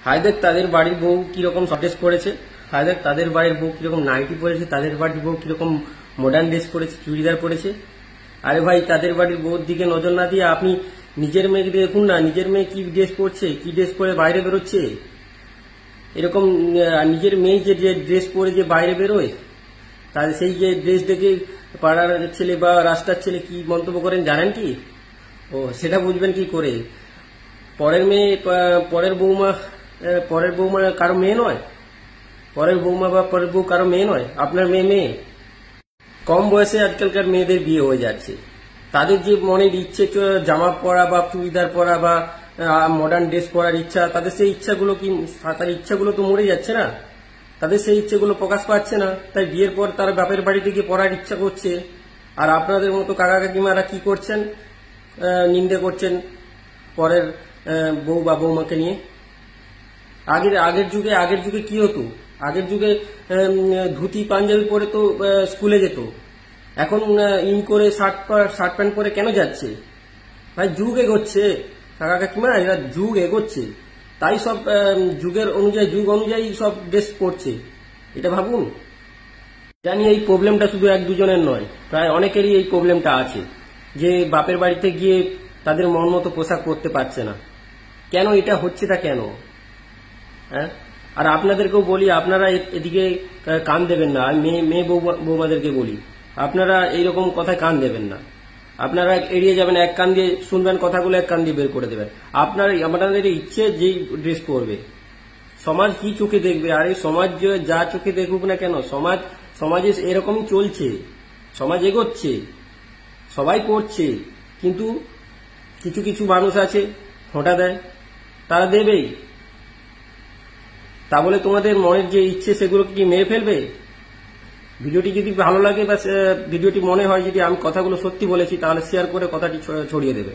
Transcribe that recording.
হায়দের তাদের বাড়ির বউ কিরকম ড্রেস পরেছে, হায়দের তাদের বাড়ির বউ কিরকম নাইটি পরেছে, তাদের বাড়ির বউ কিরকম মডার্ন ড্রেস পরেছে, চুড়িদার পরেছে। আরে ভাই, তাদের বাড়ির বউর দিকে নজর না দিয়ে আপনি নিজের মেয়েকে দেখুন না, নিজের মেয়ে কি ড্রেস পরছে, কি ড্রেস পরে বাইরে বেরোচ্ছে। এরকম নিজের মেয়ে যে ড্রেস পরে যে বাইরে বেরোয়, তাহলে সেই যে ড্রেস দেখে পাড়ার ছেলে বা রাস্তার ছেলে কি মন্তব্য করেন জানেন কি? ও সেটা বুঝবেন কি করে? পরের মেয়ে, পরের বৌমা কারো মেয়ে নয়, পরের বৌমা বা পরের বউ কারো মেয়ে নয়, আপনার মেয়ে। কম বয়সে আজকালকার মেয়েদের বিয়ে হয়ে যাচ্ছে। তাদের যে মনের ইচ্ছে জামা পরা বা চুড়িদার পরা বা মডার্ন ড্রেস পরার ইচ্ছা, তাদের সেই ইচ্ছাগুলো কি, তার ইচ্ছাগুলো তো মরে যাচ্ছে না, তাদের সেই ইচ্ছেগুলো প্রকাশ পাচ্ছে না। তাই বিয়ের পর তারা বাপের বাড়িতে গিয়ে পড়ার ইচ্ছা করছে। আর আপনাদের মতো কাকা কাকিমারা কি করছেন? নিন্দে করছেন পরের বউ বা বৌমাকে নিয়ে। আগের যুগে কি হতো? আগের যুগে ধুতি পাঞ্জাবি পরে তো স্কুলে যেত। এখন ইন করে শার্ট প্যান্ট পরে কেন যাচ্ছে? ভাই, যুগ এগোচ্ছে কাকা কাকিমা, এরা যুগ এগোচ্ছে, তাই সব যুগ অনুযায়ী সব ড্রেস পরছে। এটা ভাবুন। জানি এই প্রবলেমটা শুধু এক দুজনের নয়, প্রায় অনেকেরই এই প্রবলেমটা আছে, যে বাপের বাড়িতে গিয়ে তাদের মন মতো পোশাক পরতে পারছে না। কেন এটা হচ্ছেটা কেন? হ্যাঁ, আর আপনাদেরকেও বলি, আপনারা এদিকে কান দেবেন না। আমি মেয়ে বৌমাদেরকে বলি, আপনারা এইরকম কথায় কান দেবেন না। আপনারা এড়িয়ে যাবেন, এক কান দিয়ে শুনবেন কথাগুলো, এক কান দিয়ে বের করে দেবেন। আপনাদের ইচ্ছে যেই ড্রেস পরবে, সমাজ কি চোখে দেখবে? আরে সমাজ যা চোখে দেখুক না কেন, সমাজে এরকমই চলছে, সমাজ এগোচ্ছে, সবাই পড়ছে। কিন্তু কিছু কিছু মানুষ আছে খোঁটা দেয়, তারা দেবেই। তা বলে তোমাদের মনের যে ইচ্ছে সেগুলো কি মেরে ফেলবে? ভিডিওটি যদি ভালো লাগে বা ভিডিওটি মনে হয় যদি আমি কথাগুলো সত্যি বলেছি, তাহলে শেয়ার করে কথাটি ছড়িয়ে দেবে।